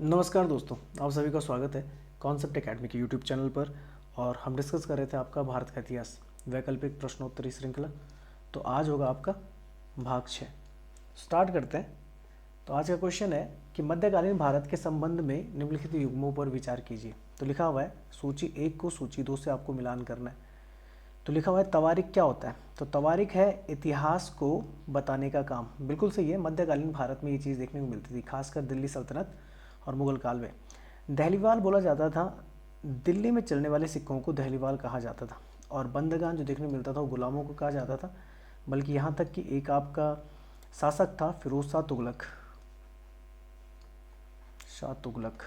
नमस्कार दोस्तों, आप सभी का स्वागत है कॉन्सेप्ट एकेडमी के यूट्यूब चैनल पर। और हम डिस्कस कर रहे थे आपका भारत का इतिहास वैकल्पिक प्रश्नोत्तरी श्रृंखला। तो आज होगा आपका भाग 6। स्टार्ट करते हैं। तो आज का क्वेश्चन है कि मध्यकालीन भारत के संबंध में निम्नलिखित युग्मों पर विचार कीजिए। तो लिखा हुआ है सूची 1 को सूची 2 से आपको मिलान करना है। तो लिखा हुआ है तवारीख क्या होता है। तो तवारीख है इतिहास को बताने का काम। बिल्कुल सही है, मध्यकालीन भारत में ये चीज़ देखने को मिलती थी, खासकर दिल्ली सल्तनत और मुगल काल में। दहलीवाल बोला जाता था, दिल्ली में चलने वाले सिक्कों को दहलीवाल कहा जाता था। और बंदगान जो देखने को मिलता था वो गुलामों को कहा जाता था। बल्कि यहाँ तक कि एक आपका शासक था फिरोज शाह तुगलक।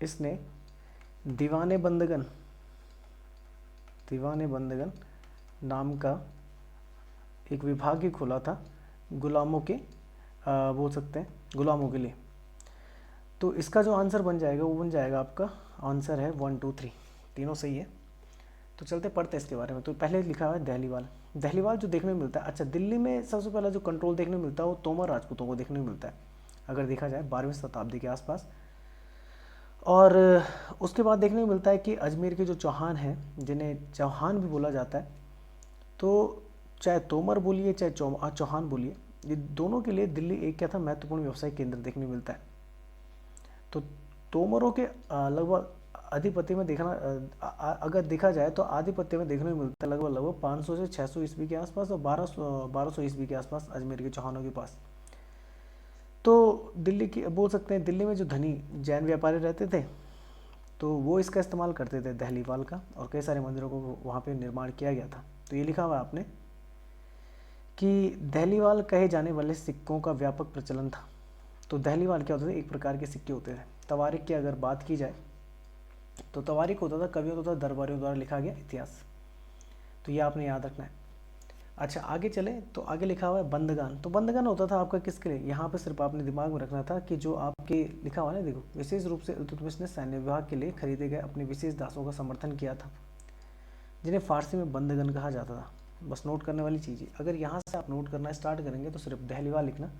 इसने दीवाने बंदगन नाम का एक विभाग ही खोला था गुलामों के बोल सकते हैं गुलामों के लिए। तो इसका जो आंसर बन जाएगा वो बन जाएगा आपका आंसर है 1 2 3, तीनों सही है। तो चलते पढ़ते हैं इसके बारे में। तो पहले लिखा हुआ है दहलीवाल जो देखने को मिलता है। अच्छा, दिल्ली में सबसे पहला जो कंट्रोल देखने को मिलता है वो तोमर राजपूतों को देखने को मिलता है, अगर देखा जाए 12वीं शताब्दी के आसपास। और उसके बाद देखने को मिलता है कि अजमेर के जो चौहान हैं, जिन्हें चौहान भी बोला जाता है, तो चाहे तोमर बोलिए चाहे चौहान बोलिए, ये दोनों के लिए दिल्ली एक क्या था महत्वपूर्ण व्यवसायिक केंद्र देखने को मिलता है। तो तोमरों के लगभग आधिपत्य में देखना अगर देखा जाए तो आधिपत्य में देखने को मिलता है लगभग 500 से 600 ईस्वी के आसपास और 1200 ईस्वी के आसपास अजमेर के चौहानों के पास। तो दिल्ली की बोल सकते हैं, दिल्ली में जो धनी जैन व्यापारी रहते थे तो वो इसका इस्तेमाल करते थे दहलीवाल का, और कई सारे मंदिरों को वहाँ पे निर्माण किया गया था। तो ये लिखा हुआ है आपने कि दहलीवाल कहे जाने वाले सिक्कों का व्यापक प्रचलन था। तो दहलीवाल क्या होते थे, एक प्रकार के सिक्के होते थे। तवारीख की अगर बात की जाए तो तवारीख होता था कवियों तथा दरबारियों द्वारा लिखा गया इतिहास। तो ये आपने याद रखना है। अच्छा, आगे चले तो आगे लिखा हुआ है बंदगान। तो बंदगान होता था आपका किसके लिए, यहाँ पे सिर्फ आपने दिमाग में रखना था कि जो आपके लिखा हुआ है ना, देखो, विशेष रूप से इल्तुतमिश ने सैन्य विभाग के लिए खरीदे गए अपने विशेष दासों का समर्थन किया था, जिन्हें फारसी में बंदगन कहा जाता था। बस नोट करने वाली चीज़ है, अगर यहाँ से आप नोट करना स्टार्ट करेंगे तो सिर्फ दहलीवाल लिखना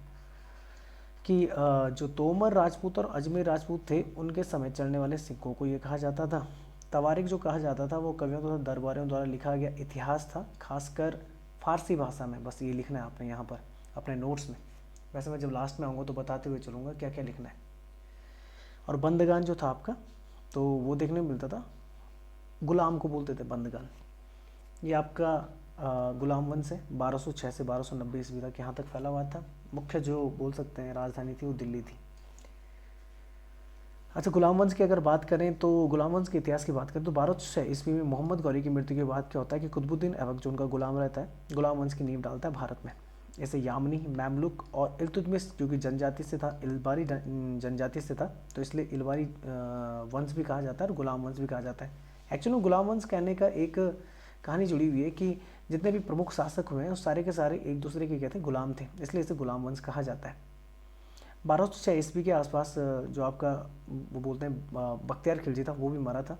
कि जो तोमर राजपूत और अजमेर राजपूत थे उनके समय चलने वाले सिक्कों को ये कहा जाता था। तवारीख जो कहा जाता था वो कवियों तथा दरबारियों द्वारा लिखा गया इतिहास था, खासकर फारसी भाषा में। बस ये लिखना है आपने यहाँ पर अपने नोट्स में। वैसे मैं जब लास्ट में आऊँगा तो बताते हुए चलूँगा क्या क्या लिखना है। और बंदगान जो था आपका, तो वो देखने में मिलता था, गुलाम को बोलते थे बंदगान। ये आपका गुलाम वंश है, 1206 से 1290 ईस्वी तक यहाँ तक फैला हुआ था। मुख्य जो बोल सकते हैं राजधानी थी वो दिल्ली थी। अच्छा, गुलाम वंश की अगर बात करें तो गुलाम वंश के इतिहास की बात करें तो 1206 ईस्वी में मोहम्मद गौरी की मृत्यु के बाद क्या होता है कि कुतुबुद्दीन ऐबक जो उनका गुलाम रहता है, गुलाम वंश की नींव डालता है भारत में। ऐसे यामनी, मैमलुक और इल्तुतमिश जो कि जनजाति से था, इलबारी जनजाति से था, तो इसलिए इलबारी वंश भी कहा जाता है और गुलाम वंश भी कहा जाता है। एक्चुअली गुलाम वंश कहने का एक कहानी जुड़ी हुई है कि जितने भी प्रमुख शासक हुए हैं उस सारे के सारे एक दूसरे के कहते हैं गुलाम थे, इसलिए इसे गुलाम वंश कहा जाता है। 1206 ईस्वी के आसपास जो आपका वो बोलते हैं बख्तियार खिलजी था, वो भी मरा था,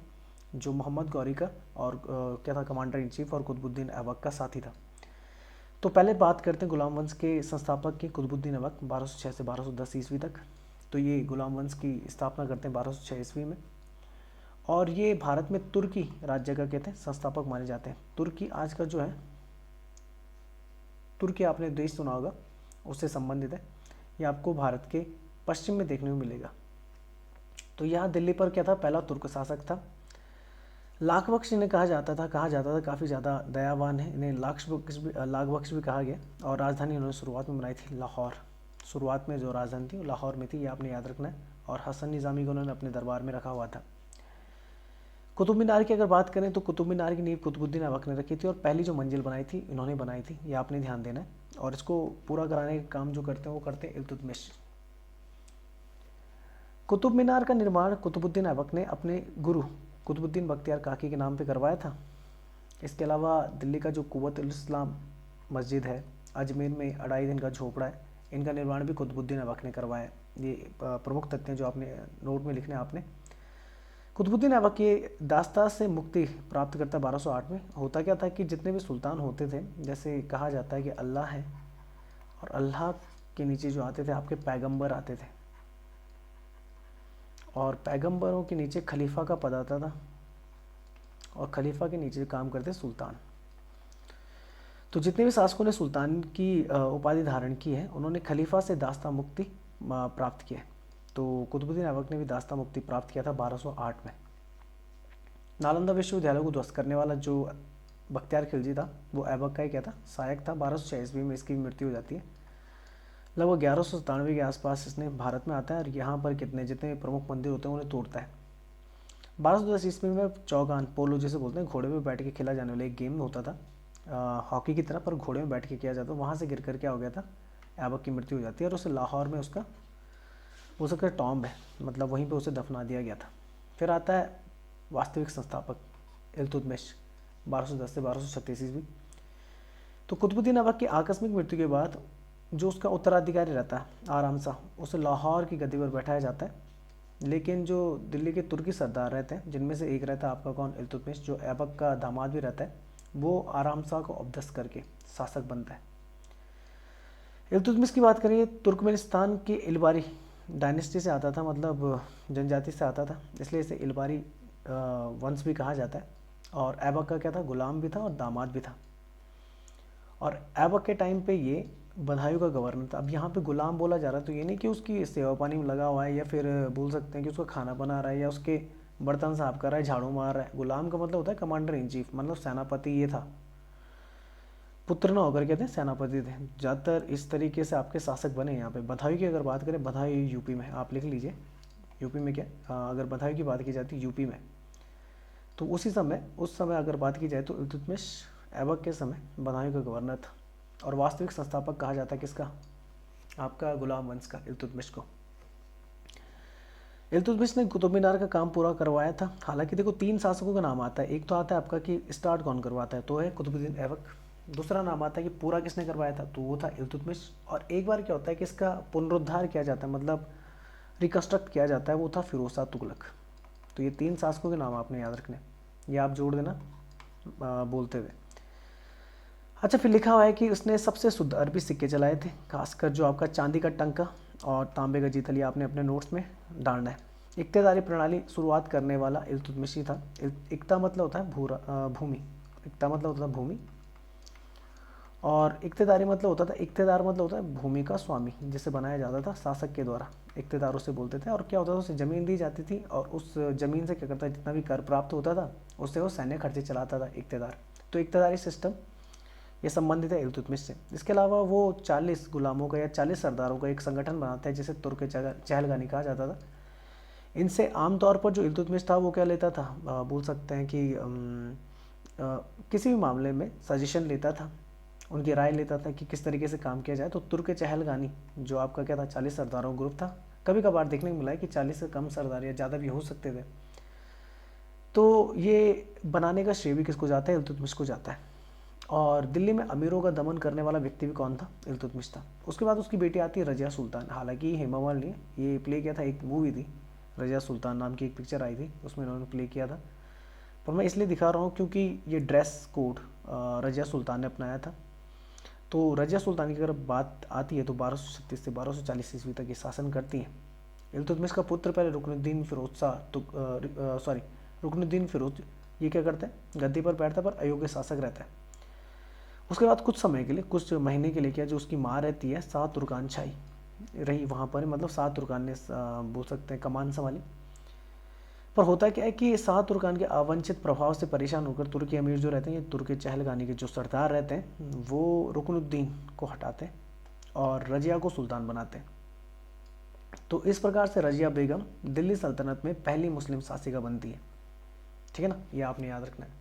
जो मोहम्मद गौरी का और क्या था कमांडर इन चीफ और कुतुबुद्दीन ऐबक का साथी था। तो पहले बात करते हैं गुलाम वंश के संस्थापक की, कुतुबुद्दीन ऐबक 1206 से 1210 ईस्वी तक। तो ये गुलाम वंश की स्थापना करते हैं 1206 ईस्वी में, और ये भारत में तुर्की राज्य का कहते हैं संस्थापक माने जाते हैं। तुर्की आज का जो है, तुर्की आपने देश सुना होगा, उससे संबंधित है। ये आपको भारत के पश्चिम में देखने को मिलेगा। तो यहाँ दिल्ली पर क्या था, पहला तुर्क शासक था। लाखबख्श इन्हें कहा जाता था काफ़ी ज़्यादा दयावान है, इन्हें लाखबख्श भी कहा गया। और राजधानी उन्होंने शुरुआत में बनाई थी लाहौर। शुरुआत में जो राजधानी थी वो लाहौर में थी, ये आपने याद रखना है। और हसन निज़ामी को उन्होंने अपने दरबार में रखा हुआ था। कुतुब मीनार की अगर बात करें तो कुतुब मीनार की नींव कुतुबुद्दीन ऐबक ने रखी थी, और पहली जो मंजिल बनाई थी इन्होंने बनाई थी, ये आपने ध्यान देना है। और इसको पूरा कराने का काम जो करते हैं वो करते हैं इल्तुतमिश। कुतुब मीनार का निर्माण कुतुबुद्दीन ऐबक ने अपने गुरु कुतुबुद्दीन बख्तियार काकी के नाम पे करवाया था। इसके अलावा दिल्ली का जो कुव्वत उल इस्लाम मस्जिद है, अजमेर में अढ़ाई दिन का झोपड़ा है, इनका निर्माण भी कुतुबुद्दीन ऐबक ने करवाया। ये प्रमुख तथ्य हैं जो आपने नोट में लिखने आपने। कुतुबुद्दीन ऐबक ये दास्ता से मुक्ति प्राप्त करता 1208 में। होता क्या था कि जितने भी सुल्तान होते थे, जैसे कहा जाता है कि अल्लाह है और अल्लाह के नीचे जो आते थे आपके पैगंबर आते थे, और पैगंबरों के नीचे खलीफा का पद आता था, और खलीफा के नीचे काम करते सुल्तान। तो जितने भी शासकों ने सुल्तान की उपाधि धारण की है, उन्होंने खलीफा से दास्ता मुक्ति प्राप्त की है। तो कुतुबुद्दीन ऐबक ने भी दास्ता मुक्ति प्राप्त किया था 1208 में। नालंदा विश्वविद्यालय को ध्वस्त करने वाला जो बख्तियार खिलजी था, वो ऐबक का ही क्या था, सहायक था। 1206 ईस्वी में इसकी मृत्यु हो जाती है। लगभग 1197 के आसपास इसने भारत में आता है, और यहाँ पर जितने प्रमुख मंदिर होते हैं उन्हें तोड़ता है। 1210 ईस्वी में चौगान पोलो जिसे बोलते हैं, घोड़े में बैठ के खेला जाने वाला एक गेम होता था, हॉकी की तरह, पर घोड़े में बैठ के किया जाता, वहाँ से गिर कर क्या हो गया था, ऐबक की मृत्यु हो जाती है, और उसे लाहौर में उसका हो सकता है टॉम्ब है, मतलब वहीं पे उसे दफना दिया गया था। फिर आता है वास्तविक संस्थापक इल्तुतमिश, 1210 से 1236 ईस्वी। तो कुतुबुद्दीन ऐबक की आकस्मिक मृत्यु के बाद जो उसका उत्तराधिकारी रहता है आराम सा, उसे लाहौर की गद्दी पर बैठाया जाता है। लेकिन जो दिल्ली के तुर्की सरदार रहते हैं, जिनमें से एक रहता है आपका कौन, इल्तुतमिश, जो ऐबक का दामाद भी रहता है, वो आराम शाह को उपदस्त करके शासक बनता है। इल्तुतमिश की बात करिए, तुर्कमेनिस्तान के इलबारी डायनेस्टी से आता था, मतलब जनजाति से आता था, इसलिए इसे इलबारी वंश भी कहा जाता है। और ऐबक का क्या था, गुलाम भी था और दामाद भी था। और ऐबक के टाइम पे ये बदायूं का गवर्नर था। अब यहाँ पे गुलाम बोला जा रहा है, तो ये नहीं कि उसकी सेवा पानी में लगा हुआ है, या फिर बोल सकते हैं कि उसका खाना बना रहा है, या उसके बर्तन साफ कर रहा है, झाड़ू मार रहा है। गुलाम का मतलब होता है कमांडर इन चीफ, मतलब सेनापति ये था, पुत्र न होकर कहते हैं सेनापति थे। ज़्यादातर इस तरीके से आपके शासक बने यहाँ पे। बदायूं की अगर बात करें, बदायूं यूपी में, आप लिख लीजिए यूपी में क्या, अगर बदायूं की बात की जाती है यूपी में, तो उस समय अगर बात की जाए तो इल्तुतमिश ऐबक के समय बदायूं का गवर्नर था। और वास्तविक संस्थापक कहा जाता है किसका, आपका गुलाम वंश का, इल्तुतमिश को। इल्तुतमिश ने कुतुब मीनार का काम पूरा करवाया था। हालांकि देखो 3 शासकों का नाम आता है, एक तो आता है आपका कि स्टार्ट कौन करवाता है, तो है कुतुबुद्दीन ऐबक। दूसरा नाम आता है कि पूरा किसने करवाया था, तो वो था इल्तुतमिश। और एक बार क्या होता है कि इसका पुनरुद्धार किया जाता है, मतलब रिकन्स्ट्रक्ट किया जाता है, वो था फिरोज शाह तुगलक। तो ये 3 शासकों के नाम आपने याद रखने, ये आप जोड़ देना बोलते हुए। अच्छा, फिर लिखा हुआ है कि उसने सबसे शुद्ध अरबी सिक्के चलाए थे, खासकर जो आपका चांदी का टंका और तांबे का जीतल, ये आपने अपने नोट्स में डालना है। इक्तेदारी प्रणाली शुरुआत करने वाला इल्तुतमिश ही था। इक्ता मतलब होता है भूमि, इक्ता मतलब होता है भूमि, और इक्तेदारी मतलब होता था, इक्तेदार मतलब होता है भूमि का स्वामी, जिसे बनाया जाता था शासक के द्वारा, इक्तेदार उसे बोलते थे। और क्या होता था, उसे ज़मीन दी जाती थी, और उस ज़मीन से क्या करता, जितना भी कर प्राप्त होता था उससे वो सैन्य खर्चे चलाता था इक्तेदार। तो इक्तेदारी सिस्टम ये संबंधित है इल्तुतमिश से। इसके अलावा वो 40 गुलामों का या 40 सरदारों का एक संगठन बनाता है, जिसे तुर्क चहलगानी कहा जाता था। इनसे आमतौर पर जो इल्तुतमिश था वो क्या लेता था, बोल सकते हैं कि किसी भी मामले में सजेशन लेता था, उनकी राय लेता था कि किस तरीके से काम किया जाए। तो तुर्क चहलगानी जो आपका क्या था, 40 सरदारों का ग्रुप था। कभी कभार देखने को मिला है कि 40 से कम सरदार या ज़्यादा भी हो सकते थे। तो ये बनाने का श्रेय भी किसको जाता है, इल्तुतमिश को जाता है। और दिल्ली में अमीरों का दमन करने वाला व्यक्ति भी कौन था, इल्तुतमिश था। उसके बाद उसकी बेटी आती है रजिया सुल्तान। हालांकि हेमा मालिनी ने ये प्ले किया था, एक मूवी थी रजिया सुल्तान नाम की, एक पिक्चर आई थी, उसमें उन्होंने प्ले किया था। पर मैं इसलिए दिखा रहा हूँ क्योंकि ये ड्रेस कोड रजिया सुल्तान ने अपनाया था। तो रजिया सुल्तान की अगर बात आती है तो 1236 से 1240 ईस्वी तक ये शासन करती हैं। इल्तुतमिश का पुत्र पहले रुकनुद्दीन फिरोज ये क्या करता है, गद्दी पर बैठता है, पर अयोग्य शासक रहता है। उसके बाद कुछ समय के लिए, कुछ महीने के लिए क्या, जो उसकी माँ रहती है शाह तुर्कान शाही रही वहाँ पर, मतलब शाह तुर्कान ने बोल सकते हैं कमान संभाली। पर होता क्या है कि शाह तुर्कान के अवांछित प्रभाव से परेशान होकर तुर्की अमीर जो रहते हैं, ये तुर्की चहलगानी के जो सरदार रहते हैं, वो रुकनुद्दीन को हटाते और रजिया को सुल्तान बनाते हैं। तो इस प्रकार से रजिया बेगम दिल्ली सल्तनत में पहली मुस्लिम शासिका बनती है। ठीक है ना, ये आपने याद रखना है।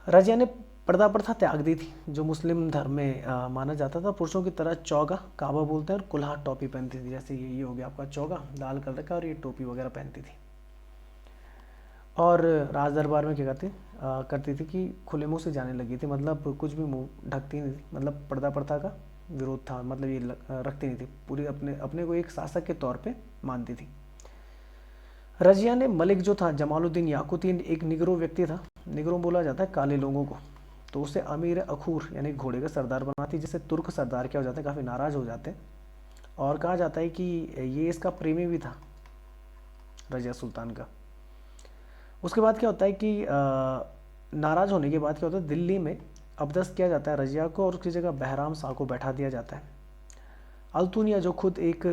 रजिया ने पर्दा प्रथा त्याग दी थी, जो मुस्लिम धर्म में माना जाता था। पुरुषों की तरह चौगा काबा बोलते हैं, और कुल्हा टोपी पहनती थी। जैसे ये हो गया आपका चौगा लाल कलर का, और ये टोपी वगैरह पहनती थी। और राज दरबार में क्या करती थी कि खुले मुंह से जाने लगी थी, मतलब कुछ भी मुंह ढकती नहीं थी, मतलब पर्दा प्रथा का विरोध था, मतलब ये रखती नहीं थी, पूरी अपने को एक शासक के तौर पे मानती थी। रजिया ने मलिक जो था जमालुद्दीन याकुती, एक निगरो व्यक्ति था, निगरो बोला जाता है काले लोगों को, तो उसे अमीर अखूर यानी घोड़े का सरदार बनाती, जिससे तुर्क सरदार क्या हो जाते हैं, काफ़ी नाराज़ हो जाते हैं। और कहा जाता है कि ये इसका प्रेमी भी था, रजिया सुल्तान का। उसके बाद क्या होता है कि नाराज़ होने के बाद क्या होता है, दिल्ली में अबदस्त किया जाता है रजिया को और उसकी जगह बहराम शाह को बैठा दिया जाता है। अल्तुनिया जो खुद एक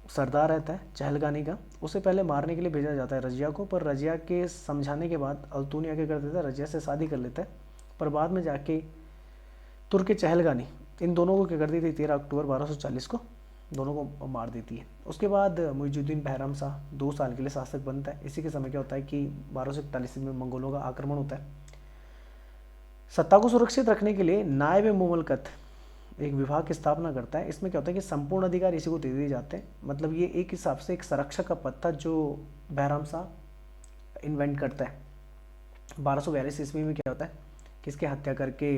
सरदार रहता है चहलगानी का, उसे पहले मारने के लिए भेजा जाता है रजिया को, पर रजिया के समझाने के बाद अल्तुनिया क्या कर देता है, रजिया से शादी कर लेता है। पर बाद में जाके तुर्क चहलगानी इन दोनों को क्या कर देती है, 13 अक्टूबर 1240 को दोनों को मार देती है। उसके बाद मुइजुद्दीन बहराम शाह 2 साल के लिए शासक बनता है। इसी के समय क्या होता है कि 1241 में मंगोलों का आक्रमण होता है। सत्ता को सुरक्षित रखने के लिए नायब मुमलकत एक विभाग की स्थापना करता है। इसमें क्या होता है कि संपूर्ण अधिकार इसी को दे दिए जाते हैं। मतलब ये एक हिसाब से एक संरक्षक का पद था जो बहराम शाह इन्वेंट करता है। 1242 ईस्वी में क्या होता है कि इसकी हत्या करके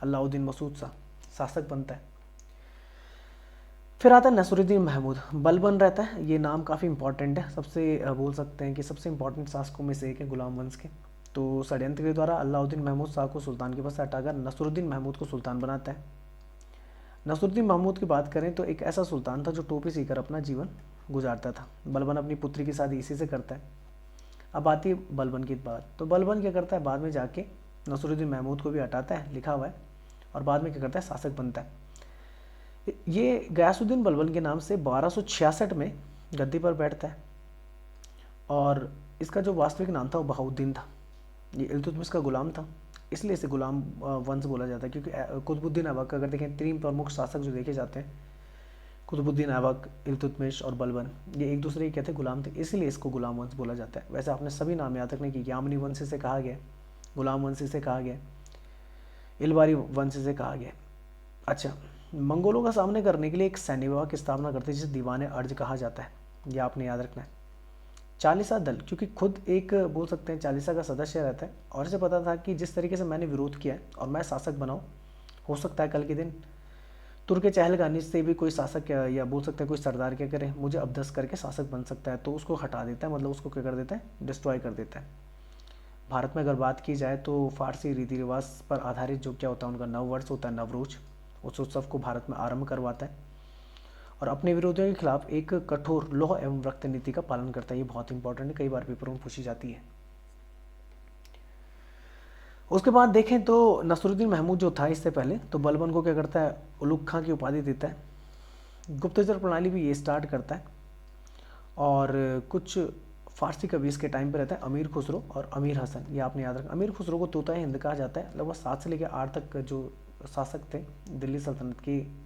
अलाउद्दीन मसूद शाह शासक बनता है। फिर आता है नसरुद्दीन महमूद, बलबन रहता है। ये नाम काफ़ी इंपॉर्टेंट है, सबसे बोल सकते हैं कि सबसे इंपॉर्टेंट शासकों में से एक है गुलाम वंश के। तो षड्यंत्र के द्वारा अलाउद्दीन महमूद शाह को सुल्तान के पद से हटाकर नसरुद्दीन महमूद को सुल्तान बनाता है। नसरुद्दीन महमूद की बात करें तो एक ऐसा सुल्तान था जो टोपी सीकर अपना जीवन गुजारता था। बलबन अपनी पुत्री की शादी इसी से करता है। अब आती है बलबन की बात। तो बलबन क्या करता है, बाद में जाके नसरुद्दीन महमूद को भी हटाता है, लिखा हुआ है, और बाद में क्या करता है, शासक बनता है। ये गयासुद्दीन बलबन के नाम से 1266 में गद्दी पर बैठता है और इसका जो वास्तविक नाम था वो बहाउद्दीन था। ये इल्तुतमिश का गुलाम था, इसलिए इसे गुलाम वंश बोला जाता है। क्योंकि कुतुबुद्दीन ऐबक अगर देखें, 3 प्रमुख शासक जो देखे जाते हैं, कुतुबुद्दीन ऐबक, इल्तुतमिश और बलबन, ये एक दूसरे के कहते गुलाम थे, इसलिए इसको गुलाम वंश बोला जाता है। वैसे आपने सभी नाम याद रखने की, यामनी वंश से कहा गया, गुलाम वंश से कहा गया, इलबारी वंश से कहा गया। अच्छा, मंगोलों का सामने करने के लिए एक सैन्य विभाग की स्थापना करते हैं जिसे दीवाने अर्ज कहा जाता है, यह आपने याद रखना है। चालीसा दल, क्योंकि खुद एक बोल सकते हैं चालीसा का सदस्य रहता है और इसे पता था कि जिस तरीके से मैंने विरोध किया है और मैं शासक बनाऊं, हो सकता है कल के दिन तुर्क चहलगानी से भी कोई शासक या बोल सकते हैं कोई सरदार क्या करे, मुझे अबदस्त करके शासक बन सकता है, तो उसको हटा देता है, मतलब उसको क्या कर देता है, डिस्ट्रॉय कर देता है। भारत में अगर बात की जाए तो फारसी रीति रिवाज पर आधारित जो क्या होता है उनका नववर्ष होता है नवरोज, उस उत्सव को भारत में आरंभ करवाता है और अपने विरोधियों के खिलाफ एक कठोर लौह एवं रक्त नीति का पालन करता है। ये बहुत इंपॉर्टेंट है, कई बार पेपरों में पूछी जाती है। उसके बाद देखें तो नसरुद्दीन महमूद जो था इससे पहले, तो बलबन को क्या करता है, उलुग खां की उपाधि देता है। गुप्तचर प्रणाली भी ये स्टार्ट करता है और कुछ फारसी कवि इसके टाइम पे रहता है, अमीर खुसरो और अमीर हसन, ये आपने याद रखना। अमीर खुसरो को तोता हिंद कहा जाता है। लगभग 7 से लेकर 8 तक जो शासक थे दिल्ली सल्तनत की,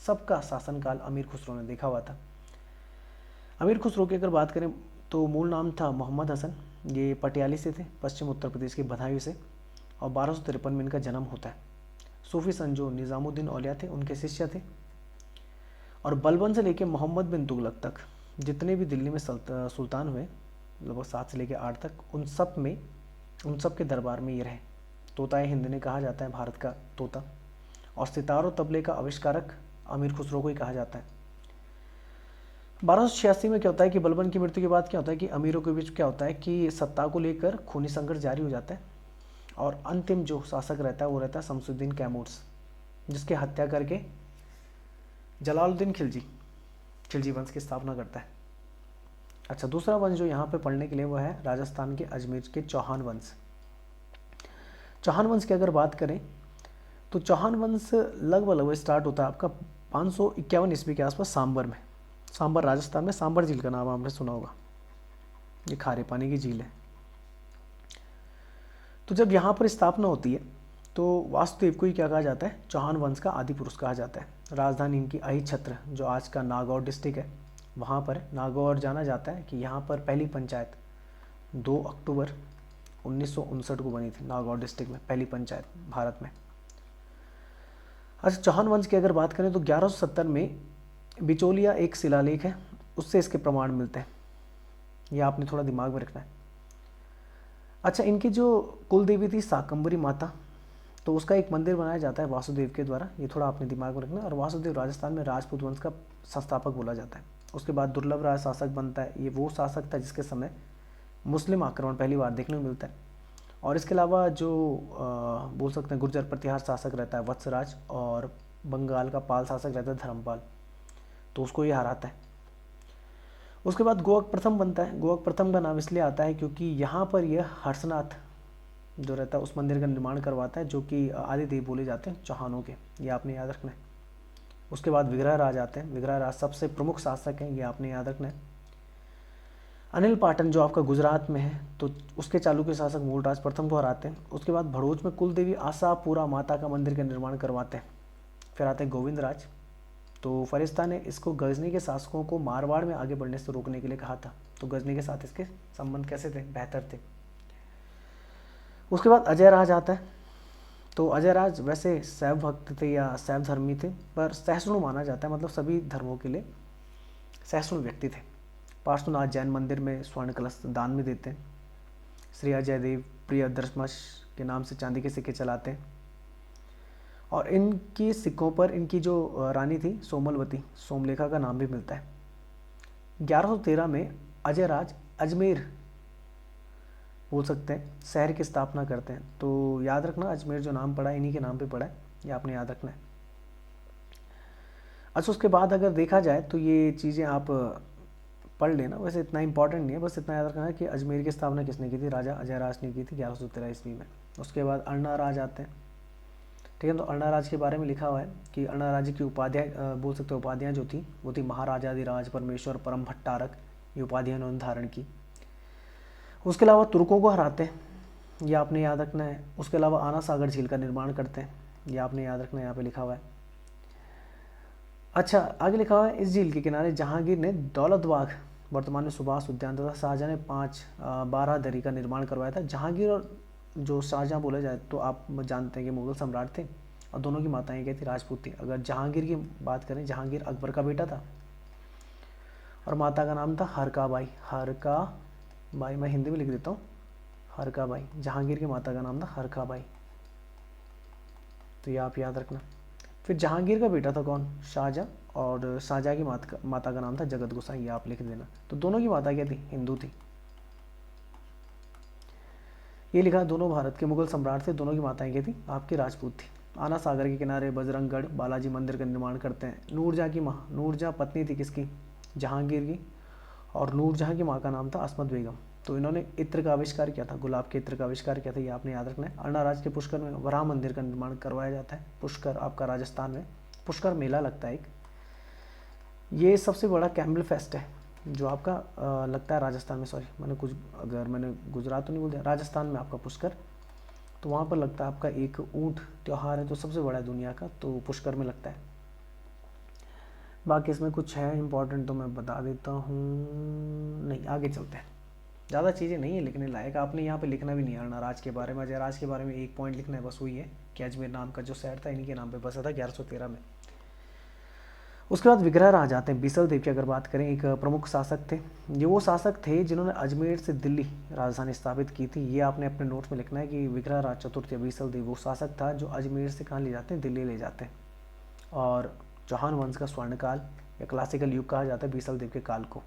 सबका शासनकाल अमीर खुसरो ने देखा हुआ था। अमीर खुसरो की अगर बात करें तो मूल नाम था मोहम्मद हसन, ये पटियाली से थे, पश्चिम उत्तर प्रदेश के बदायूं से, और 1253 में इनका जन्म होता है। सूफी संत जो निज़ामुद्दीन औलिया थे उनके शिष्य थे। और बलबन से लेकर मोहम्मद बिन तुगलक तक जितने भी दिल्ली में सुल्तान हुए, लगभग 7 से लेकर 8 तक, उन सब के दरबार में ये रहे। तोताए हिंद ने कहा जाता है भारत का तोता, और सितार और तबले का आविष्कारक अमीर खुसरो को ही कहा जाता है। 1286 में क्या होता है कि बलबन की मृत्यु के बाद क्या होता है कि अमीरों के बीच क्या होता है कि सत्ता को लेकर खूनी संघर्ष जारी हो जाता है और अंतिम जो शासक रहता है वो रहता है शमसुद्दीन कैमूर्स, जिसकी हत्या करके जलालुद्दीन खिलजी वंश की स्थापना करता है। अच्छा, दूसरा वंश जो यहाँ पे पढ़ने के लिए वो है राजस्थान के अजमेर के चौहान वंश। चौहान वंश की अगर बात करें तो चौहान वंश लगभग स्टार्ट होता है आपका 551 ईस्वी के आसपास सांबर में। सांबर राजस्थान में, सांबर झील का नाम आपने सुना होगा, ये खारे पानी की झील है। तो जब यहाँ पर स्थापना होती है तो वासुदेव को ही क्या कहा जाता है, चौहान वंश का आदि पुरुष कहा जाता है। राजधानी इनकी अहिछत्र जो आज का नागौर डिस्ट्रिक्ट है, वहाँ पर नागौर जाना जाता है कि यहाँ पर पहली पंचायत 2 अक्टूबर 1959 को बनी थी। नागौर डिस्ट्रिक्ट में पहली पंचायत भारत में। अच्छा, चौहान वंश की अगर बात करें तो 1170 में बिचौलिया एक शिलालेख है, उससे इसके प्रमाण मिलते हैं, ये आपने थोड़ा दिमाग में रखना है। अच्छा, इनकी जो कुल देवी थी शाकंभरी माता, तो उसका एक मंदिर बनाया जाता है वासुदेव के द्वारा, ये थोड़ा आपने दिमाग में रखना है। और वासुदेव राजस्थान में राजपूत वंश का संस्थापक बोला जाता है। उसके बाद दुर्लभ राय शासक बनता है, ये वो शासक था जिसके समय मुस्लिम आक्रमण पहली बार देखने को मिलता है। और इसके अलावा जो बोल सकते हैं गुर्जर प्रतिहार शासक रहता है वत्सराज, और बंगाल का पाल शासक रहता है धर्मपाल, तो उसको ये हराता है। उसके बाद गोवक प्रथम बनता है। गोवक प्रथम का नाम इसलिए आता है क्योंकि यहाँ पर यह हर्षनाथ जो रहता है उस मंदिर का निर्माण करवाता है, जो कि आदिदेव बोले जाते हैं चौहानों के, ये आपने याद रखना है। उसके बाद विग्रहराज आते हैं। विग्रहराज सबसे प्रमुख शासक हैं, ये आपने याद रखना है। अनिल पाटन जो आपका गुजरात में है, तो उसके चालुक्य शासक मूलराज प्रथम को हराते हैं। उसके बाद भड़ोच में कुल देवी आशापुरा माता का मंदिर का निर्माण करवाते हैं। फिर आते हैं गोविंद राज। तो फरिश्ता ने इसको गजनी के शासकों को मारवाड़ में आगे बढ़ने से रोकने के लिए कहा था। तो गजनी के साथ इसके संबंध कैसे थे? बेहतर थे। उसके बाद अजय राज आता है। तो अजय राज वैसे शैव भक्त थे या शैव धर्मी थे, पर सहिष्णु माना जाता है, मतलब सभी धर्मों के लिए सहिष्णु व्यक्ति थे। पार्श्वनाथ जैन मंदिर में स्वर्ण कलश दान में देते हैं। श्री अजय देव प्रियदर्शमश के नाम से चांदी के सिक्के चलाते हैं। और इनकी सिक्कों पर इनकी जो रानी थी सोमलवती, सोमलेखा का नाम भी मिलता है। 1113 में अजय राज अजमेर बोल सकते हैं शहर की स्थापना करते हैं। तो याद रखना अजमेर जो नाम पड़ा है इन्हीं के नाम पे पड़ा है, ये आपने याद रखना है। अच्छा, उसके बाद अगर देखा जाए तो ये चीज़ें आप पढ़ लेना, वैसे इतना इंपॉर्टेंट नहीं है, बस इतना याद रखना है कि अजमेर की स्थापना किसने की थी? राजा अजय राज ने की थी 1113 ईस्वी में। उसके बाद अरना राज आते हैं। ठीक है, तो अरना राज के बारे में लिखा हुआ है कि अरना राज्य की उपाधियाँ बोल सकते हैं, उपाधियाँ जो थी वो थी महाराजाधिराज, परमेश्वर, परम भट्टारक, ये उपाधियाँ उन्होंने धारण की। उसके अलावा तुर्कों को हराते हैं, ये आपने याद रखना है। उसके अलावा आना सागर झील का निर्माण करते हैं, ये आपने याद रखना है, यहाँ पे लिखा हुआ है। अच्छा, आगे लिखा हुआ है इस झील के किनारे जहांगीर ने दौलत बाग, वर्तमान में सुभाष उद्यान, तथा शाहजहाँ ने 12 दरी का निर्माण करवाया था। जहांगीर और जो शाहजहाँ बोला जाए तो आप जानते हैं कि मुगल सम्राट थे और दोनों की माताएं क्या थी? राजपूत थी। अगर जहांगीर की बात करें, जहांगीर अकबर का बेटा था और माता का नाम था हरका बाई। हरका बाई, मैं हिंदी में लिख देता हूँ, हरका बाई। जहांगीर की माता का नाम था हरका बाई, तो ये आप याद रखना। फिर जहांगीर का बेटा था कौन? शाहजहाँ, और शाहजहाँ की माता का नाम था जगत गोसाई, ये आप लिख देना। तो दोनों की माता क्या थी? हिंदू थी। ये लिखा, दोनों भारत के मुगल सम्राट थे, दोनों की माताएं क्या थी? आपकी राजपूत थी। आना सागर के किनारे बजरंगगढ़ बालाजी मंदिर का निर्माण करते हैं। नूरजहाँ की माँ, नूरजहाँ पत्नी थी किसकी? जहांगीर की, और नूरजहाँ की माँ का नाम था अस्मत बेगम। तो इन्होंने इत्र का आविष्कार किया था, गुलाब के इत्र का आविष्कार किया था, ये आपने याद रखना है। अरनाराज के पुष्कर में वराह मंदिर का निर्माण करवाया जाता है। पुष्कर आपका राजस्थान में पुष्कर मेला लगता है एक, ये सबसे बड़ा कैमल फेस्ट है जो आपका लगता है राजस्थान में। सॉरी, मैंने गुजरात तो नहीं बोल दिया, राजस्थान में आपका पुष्कर, तो वहाँ पर लगता है आपका एक ऊँट त्यौहार है, तो सबसे बड़ा है दुनिया का, तो पुष्कर में लगता है। बाकी इसमें कुछ है इंपॉर्टेंट तो मैं बता देता हूँ, नहीं आगे चलते हैं। ज़्यादा चीज़ें नहीं है लिखने लायक, आपने यहाँ पे लिखना भी नहीं है अरनाराज के बारे में। अजय राज के बारे में एक पॉइंट लिखना है, बस वही है कि अजमेर नाम का जो शहर था इन्हीं के नाम पे बसा था 1113 में। उसके बाद विग्रहराज आते हैं। बिसल देव की अगर बात करें, एक प्रमुख शासक थे। ये वो शासक थे जिन्होंने अजमेर से दिल्ली राजधानी स्थापित की थी। ये आपने अपने नोट्स में लिखना है कि विग्रहराज चतुर्थ या बिसल देव वो शासक था जो अजमेर से कहाँ ले जाते हैं? दिल्ली ले जाते हैं। और चौहान वंश का स्वर्णकाल या क्लासिकल युग कहा जाता है बिसल देव के काल को,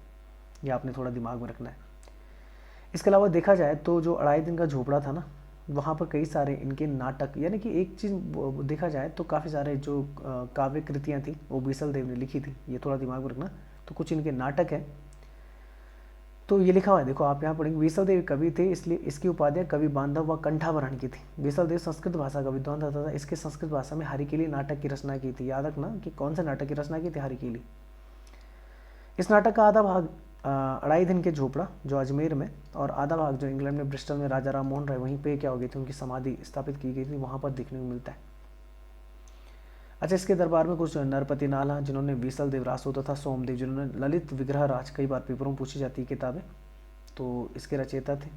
ये आपने थोड़ा दिमाग में रखना है। इसके अलावा देखा जाए तो जो 2.5 दिन का झोपड़ा था ना, वहाँ पर कई सारे इनके नाटक, यानी कि एक चीज़ देखा जाए तो काफ़ी सारे जो काव्य कृतियाँ थी वो बिसल देव ने लिखी थी, ये थोड़ा दिमाग में रखना। तो कुछ इनके नाटक हैं, तो ये लिखा हुआ है, देखो आप यहाँ पढ़ेंगे। बिसल देव कवि थे, इसलिए इसकी उपाधियाँ कवि बांधव व कंठाभरण की थी। बिसल देव संस्कृत भाषा का विद्वान था, इसके संस्कृत भाषा में हरिकेली नाटक की रचना की थी। याद रखना कि कौन से नाटक की रचना की थी? हरिकेली। इस नाटक का आधा भाग 2.5 दिन के झोपड़ा जो अजमेर में, और आधा भाग जो इंग्लैंड में ब्रिस्टल में राजा राम मोहन राय, वहीं पे क्या हो गई थी? उनकी समाधि स्थापित की गई थी, वहाँ पर देखने को मिलता है। अच्छा, इसके दरबार में कुछ नरपति नाला जिन्होंने बीसल देव रासो तथा सोमदेव जिन्होंने ललित विग्रह राज, कई बार पेपरों में पूछी जाती है किताबें, तो इसके रचयिता थे।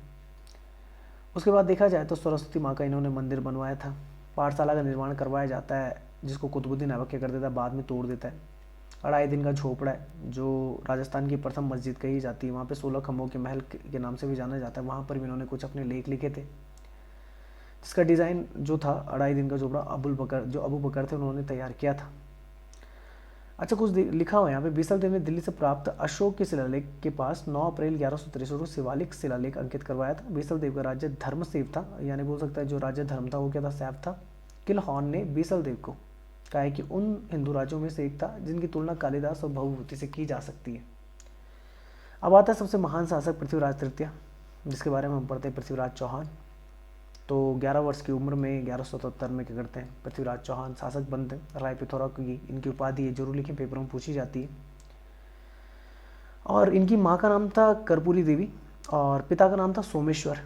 उसके बाद देखा जाए तो सरस्वती माँ का इन्होंने मंदिर बनवाया था। पाठशाला का निर्माण करवाया जाता है जिसको कुतुबुद्दीन ऐबक क्या कर देता है? बाद में तोड़ देता है। 2.5 दिन का झोपड़ा है जो राजस्थान की प्रथम मस्जिद कही जाती है, वहाँ पे 16 खम्भों के महल के नाम से भी जाना जाता है। वहाँ पर भी इन्होंने कुछ अपने लेख लिखे थे, जिसका डिज़ाइन जो था 2.5 दिन का झोपड़ा अबू बकर थे उन्होंने तैयार किया था। अच्छा, कुछ लिखा हुआ है यहाँ पे। बिसल देव ने दिल्ली से प्राप्त अशोक के शिलालेख के पास 9 अप्रैल 1163 को शिवालिक शिलालेख अंकित करवाया था। बिसल देव का राज्य धर्मसेव था, यानी बोल सकता है जो राज्य धर्म था वो क्या था? सैव था। किलहॉर्न ने बिसल देव को कहा है कि उन हिंदू राज्यों में से एक था जिनकी तुलना कालिदास और भवभूति से की जा सकती है। अब आता है सबसे महान शासक पृथ्वीराज तृतीय, जिसके बारे में हम पढ़ते हैं पृथ्वीराज चौहान। तो 11 वर्ष की उम्र में 1177 में क्या करते हैं, पृथ्वीराज चौहान शासक बनते हैं। राय पिथौरा की इनकी उपाधि है, जरूर लिखे, पेपरों में पूछी जाती है। और इनकी माँ का नाम था कर्पूरी देवी और पिता का नाम था सोमेश्वर।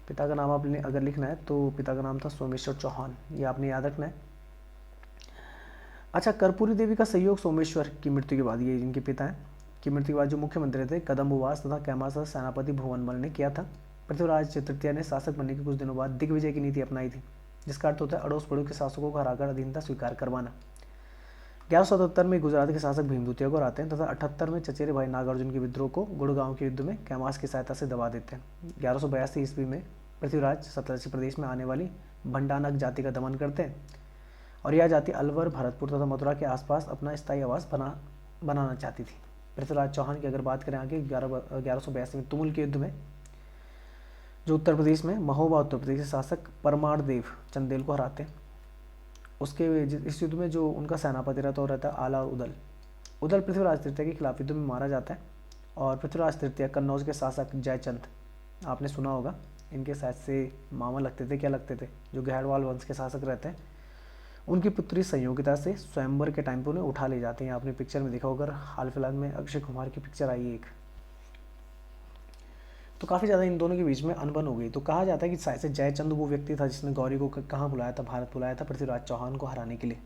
पिता का नाम आपने अगर लिखना है तो पिता का नाम था सोमेश्वर चौहान, ये आपने याद रखना है। अच्छा, कर्पूरी देवी का संयोग सोमेश्वर की मृत्यु के बाद, ये इनके पिता हैं, की मृत्यु के बाद जो मुख्यमंत्री थे कदम्बवास तथा कैमासा सेनापति भुवनमल ने किया था। पृथ्वीराज तृतीय ने शासक बनने के कुछ दिनों बाद दिग्विजय की नीति अपनाई थी, जिसका अर्थ होता है अड़ोस पड़ोस के शासकों को हराकर अधीनता स्वीकार करवाना। 1177 में गुजरात के शासक भीमद्वितीय को हराते हैं तथा 78 में चचेरे भाई नागार्जुन के विद्रोह को गुड़गांव के युद्ध में कैमास की सहायता से दबा देते हैं। 1182 ईस्वी में पृथ्वीराज सतलज प्रदेश में आने वाली भंडानक जाति का दमन करते हैं और यह जाति अलवर, भरतपुर तथा मथुरा के आसपास अपना स्थायी आवास बनाना चाहती थी। पृथ्वीराज चौहान की अगर बात करें आगे 1182 में तुमुल के युद्ध में जो उत्तर प्रदेश में महोबा उत्तर प्रदेश के शासक परमार देव चंदेल को हराते हैं। उसके इस युद्ध में जो उनका सेनापति रहता है वो रहता है आला उदल। उदल पृथ्वीराज तृतीय के खिलाफ युद्ध में मारा जाता है और पृथ्वीराज तृतीय कन्नौज के शासक जयचंद, आपने सुना होगा, इनके शायद से मामा लगते थे, क्या लगते थे, जो गहरवाल वंश के शासक रहते हैं, उनकी पुत्री संयोगिता से स्वयंवर के टाइम पे उन्हें उठा ले जाते हैं। आपने पिक्चर में देखा होगा, हाल फिलहाल में अक्षय कुमार की पिक्चर आई है एक, तो काफ़ी ज़्यादा इन दोनों के बीच में अनबन हो गई। तो कहा जाता है कि शायद से जयचंद वो व्यक्ति था जिसने गौरी को कहाँ बुलाया था, भारत बुलाया था पृथ्वीराज चौहान को हराने के लिए।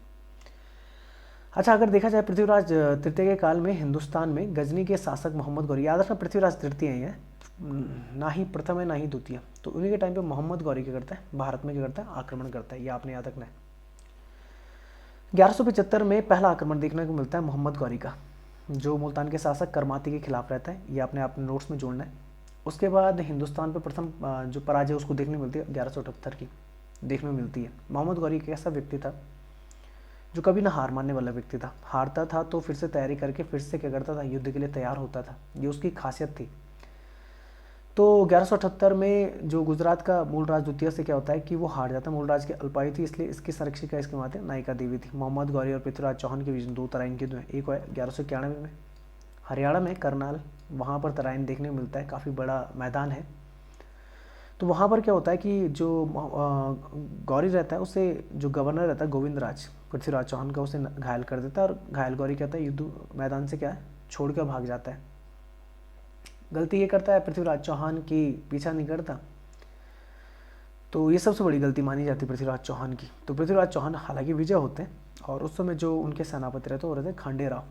अच्छा, अगर देखा जाए पृथ्वीराज तृतीय के काल में हिंदुस्तान में गजनी के शासक मोहम्मद गौरी, याद रखना पृथ्वीराज तृतीय ही है, ना ही प्रथम है ना ही द्वितीय, तो उन्हीं के टाइम पे मोहम्मद गौरी क्या करता है, भारत में क्या करता है, आक्रमण करता है, ये आपने याद रखना है। 1175 में पहला आक्रमण देखने को मिलता है मोहम्मद गौरी का, जो मुल्तान के शासक करमाती के खिलाफ रहता है, ये आपने अपने नोट्स में जोड़ना है। उसके बाद हिंदुस्तान पर प्रथम जो पराजय उसको देखने मिलती है 1178 की देखने में मिलती है। मोहम्मद गौरी एक ऐसा व्यक्ति था जो कभी ना हार मानने वाला व्यक्ति था, हारता था तो फिर से तैयारी करके फिर से क्या करता था, युद्ध के लिए तैयार होता था, ये उसकी खासियत थी। तो 1178 में जो गुजरात का मूलराज द्वितीय से क्या होता है कि वो हार जाता है, मूलराज की अल्पायु थी इसलिए इसकी संरक्षिका इसके माते नायिका देवी थी। मोहम्मद गौरी और पृथ्वीराज चौहान के बीच दो तराइन के युद्ध में, एक हुआ 1191 में हरियाणा में करनाल, वहाँ पर तराइन देखने को मिलता है, काफ़ी बड़ा मैदान है। तो वहाँ पर क्या होता है कि जो गौरी रहता है उसे जो गवर्नर रहता है गोविंद राज, पृथ्वीराज चौहान का, उसे घायल कर देता है और घायल गौरी कहता है युद्ध मैदान से क्या है छोड़ कर भाग जाता है। गलती ये करता है पृथ्वीराज चौहान की, पीछा नहीं करता, तो ये सबसे बड़ी गलती मानी जाती है पृथ्वीराज चौहान की। तो पृथ्वीराज चौहान हालांकि विजय होते हैं और उस समय जो उनके सेनापति रहते हैं वो रहते हैं खांडेराव।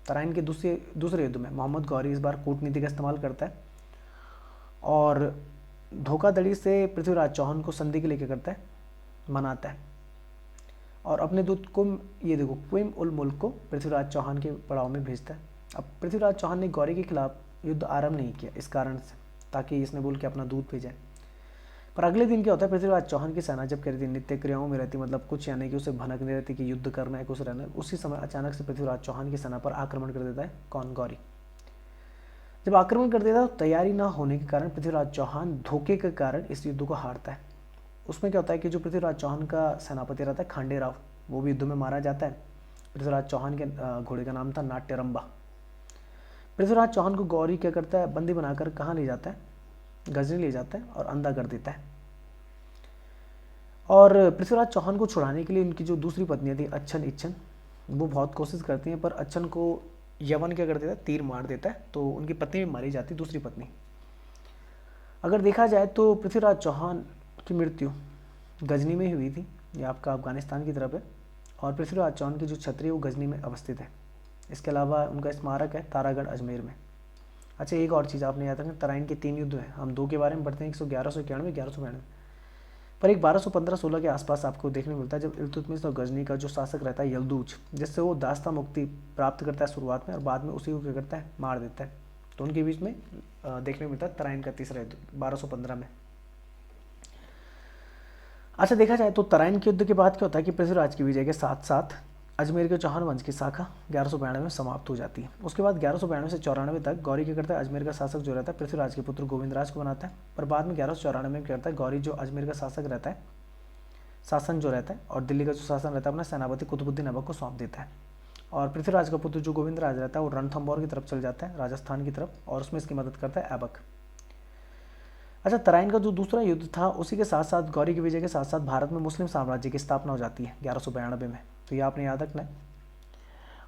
तराइन के दूसरे युद्ध में मोहम्मद गौरी इस बार कूटनीति का इस्तेमाल करता है और धोखाधड़ी से पृथ्वीराज चौहान को संधि के लिए क्या करता है, मनाता है और अपने दूत क्विम उल मुल्क को पृथ्वीराज चौहान के पड़ाव में भेजता है। अब पृथ्वीराज चौहान ने गौरी के खिलाफ युद्ध आरंभ नहीं किया इस कारण से, ताकि इसने बोल के अपना दूत भेजा। पर अगले दिन क्या होता है, पृथ्वीराज चौहान की सेना जब कह रही थी नित्य क्रियाओं में रहती, मतलब कुछ यानी कि उसे भनक नहीं रहती कि युद्ध करना है, कुछ रहना है, उसी समय अचानक से पृथ्वीराज चौहान की सेना पर आक्रमण कर देता है कौन, गौरी। जब आक्रमण कर देता है तो तैयारी ना होने के कारण पृथ्वीराज चौहान धोखे के कारण इस युद्ध को हारता है। उसमें क्या होता है कि जो पृथ्वीराज चौहान का सेनापति रहता है खांडेराव, वो भी युद्ध में मारा जाता है। पृथ्वीराज चौहान के घोड़े का नाम था नाट्यरंबा। पृथ्वीराज चौहान को गौरी क्या करता है, बंदी बनाकर कहाँ ले जाता है, गजनी ले जाता है और अंधा कर देता है। और पृथ्वीराज चौहान को छुड़ाने के लिए उनकी जो दूसरी पत्नियां थी अच्छन इच्छन, वो बहुत कोशिश करती हैं, पर अच्छन को यवन क्या कर देता है, तीर मार देता है, तो उनकी पत्नी भी मारी जाती, दूसरी पत्नी। अगर देखा जाए तो पृथ्वीराज चौहान की मृत्यु गजनी में ही हुई थी, ये आपका अफगानिस्तान की तरफ है, और पृथ्वीराज चौहान की जो छतरी है वो गजनी में अवस्थित है। इसके अलावा उनका स्मारक है तारागढ़ अजमेर में। अच्छा, एक और चीज़ आपने याद रखना, तराइन के 3 युद्ध हैं, हम 2 के बारे में पढ़ते हैं, 1191, 1192, पर एक 1215-16 के आसपास आपको देखने मिलता है जब इल्तुतमिश और गजनी का जो शासक रहता है यल्दूज, जिससे वो दास्ता मुक्ति प्राप्त करता है शुरुआत में और बाद में उसी को क्या करता है, मार देता है। तो उनके बीच में देखने मिलता है तराइन का तीसरा युद्ध 1215 में। अच्छा, देखा जाए तो तराइन के युद्ध के बाद क्या होता है कि पृथ्वीराज की विजय के साथ साथ अजमेर के चौहान वंश की शाखा 1192 में समाप्त हो जाती है। उसके बाद 1192 से 94 तक गौरी क्या करता है, अजमेर का शासक जो रहता है पृथ्वीराज के पुत्र गोविंद राज को बनाता है। पर बाद में 1194 में क्या करता है, गौरी जो अजमेर का शासक रहता है, शासन जो रहता है, और दिल्ली का जो शासन रहता है अपना सेनापति कुतुबुद्दीन ऐबक को सौंप देता है। और पृथ्वीराज का पुत्र जो गोविंद राज रहता है वो रणथंभौर की तरफ चल जाता है, राजस्थान की तरफ, और उसमें इसकी मदद करता है ऐबक। अच्छा, तराइन का जो दूसरा युद्ध था उसी के साथ साथ गौरी की विजय के साथ साथ भारत में मुस्लिम साम्राज्य की स्थापना हो जाती है 1192 में, तो ये आपने याद रखना है।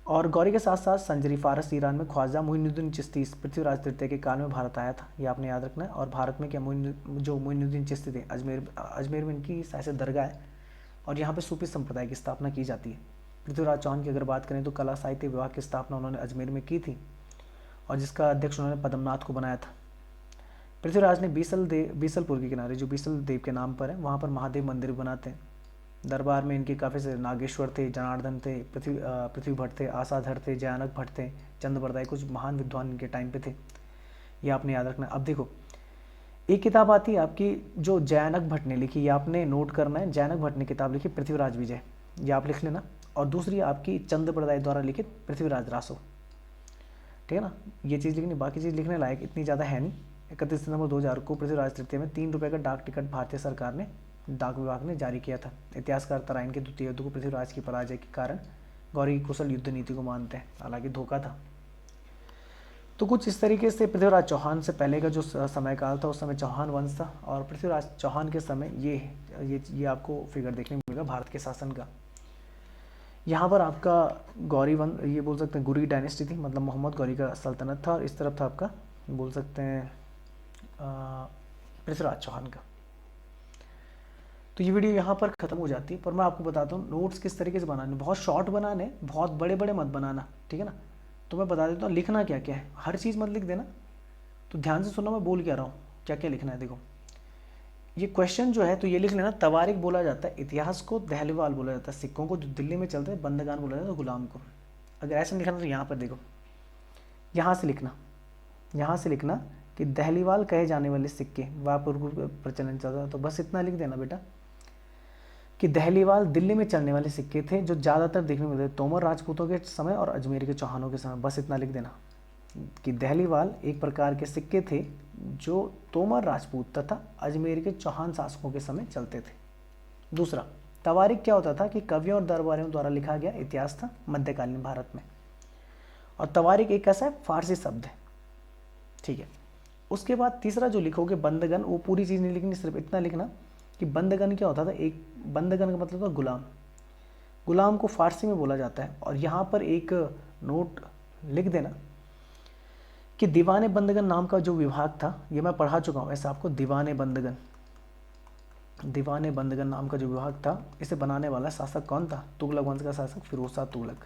और गौरी के साथ साथ संजरी फारस ईरान में ख्वाजा मोइनुद्दीन चिश्ती पृथ्वीराज तृतीय के काल में भारत आया था, ये आपने याद रखना है। और भारत में क्या जो मोइनुद्दीन चिश्ती थे, अजमेर में इनकी शायद दरगाह है और यहाँ पे सूफी संप्रदाय की स्थापना की जाती है। पृथ्वीराज चौहान की अगर बात करें तो कला साहित्य विभाग की स्थापना उन्होंने अजमेर में की थी और जिसका अध्यक्ष उन्होंने पद्मनाथ को बनाया था। पृथ्वीराज ने बीसलपुर के किनारे जो बीसल देव के नाम पर है वहाँ पर महादेव मंदिर बनाते हैं। दरबार में इनके काफ़ी से नागेश्वर थे, जनार्दन थे, पृथ्वी भट्ट थे, आसाधर थे, जयानक भट्ट थे, चंद्रबरदाई, कुछ महान विद्वान इनके टाइम पे थे, ये आपने याद रखना। अब देखो एक किताब आती है आपकी जो जयानक भट्ट ने लिखी, ये आपने नोट करना है। जयानक भट्ट ने किताब लिखी पृथ्वीराज विजय, ये आप लिख लेना। और दूसरी आपकी चंद्रबरदाई द्वारा लिखित पृथ्वीराज रासो, ठीक है ना, ये चीज़ लिखनी। बाकी चीज़ लिखने लायक इतनी ज़्यादा है नहीं। 31 सितंबर 2000 को पृथ्वीराज तृतीय में 3 रुपये का डाक टिकट भारतीय सरकार ने, डाक विभाग ने जारी किया था। इतिहासकार तराइन के द्वितीय युद्ध को पृथ्वीराज की पराजय के कारण गौरी की कुशल युद्ध नीति को मानते हैं, हालांकि धोखा था। तो कुछ इस तरीके से पृथ्वीराज चौहान से पहले का जो समय काल था उस समय चौहान वंश था, और पृथ्वीराज चौहान के समय ये आपको फिगर देखने को मिलेगा भारत के शासन का। यहाँ पर आपका गौरी वंश, ये बोल सकते हैं गुरी डायनेस्टी थी, मतलब मोहम्मद गौरी का सल्तनत था, और इस तरफ था आपका बोल सकते हैं पृथ्वीराज चौहान का। तो ये वीडियो यहाँ पर ख़त्म हो जाती है, पर मैं आपको बताता हूँ नोट्स किस तरीके से बनाने, बहुत शॉर्ट बनाने, बहुत बड़े बड़े मत बनाना, ठीक है ना। तो मैं बता देता हूँ लिखना क्या क्या है, हर चीज़ मत लिख देना। तो ध्यान से सुनना मैं बोल क्या रहा हूँ, क्या क्या लिखना है। देखो ये क्वेश्चन जो है तो ये लिख लेना, तवारिक बोला जाता है इतिहास को, दहलीवाल बोला जाता है सिक्कों को जो दिल्ली में चलते हैं, बंदगान बोला जाता है गुलाम को। अगर ऐसा लिखना तो यहाँ पर देखो, यहाँ से लिखना कि दहलीवाल कहे जाने वाले सिक्के वापुर प्रचलन चल रहा, तो बस इतना लिख देना बेटा कि दहलीवाल दिल्ली में चलने वाले सिक्के थे जो ज़्यादातर देखने को मिलते तोमर राजपूतों के समय और अजमेर के चौहानों के समय। बस इतना लिख देना कि दहलीवाल एक प्रकार के सिक्के थे जो तोमर राजपूत तथा अजमेर के चौहान शासकों के समय चलते थे। दूसरा, तवारिक क्या होता था कि कवियों और दरबारियों द्वारा लिखा गया इतिहास था मध्यकालीन भारत में, और तवारिक एक ऐसा फारसी शब्द है, ठीक है। उसके बाद तीसरा जो लिखोगे बंदगन, वो पूरी चीज़ नहीं लिखनी, सिर्फ इतना लिखना कि बंदगन क्या होता था। एक बंदगन का मतलब था गुलाम, गुलाम को फारसी में बोला जाता है। और यहाँ पर एक नोट लिख देना कि दीवाने बंदगन नाम का जो विभाग था, ये मैं पढ़ा चुका हूँ ऐसा आपको, दीवाने बंदगन नाम का जो विभाग था, इसे बनाने वाला शासक कौन था? तुगलक वंश का शासक फिरोज शाह तुगलक।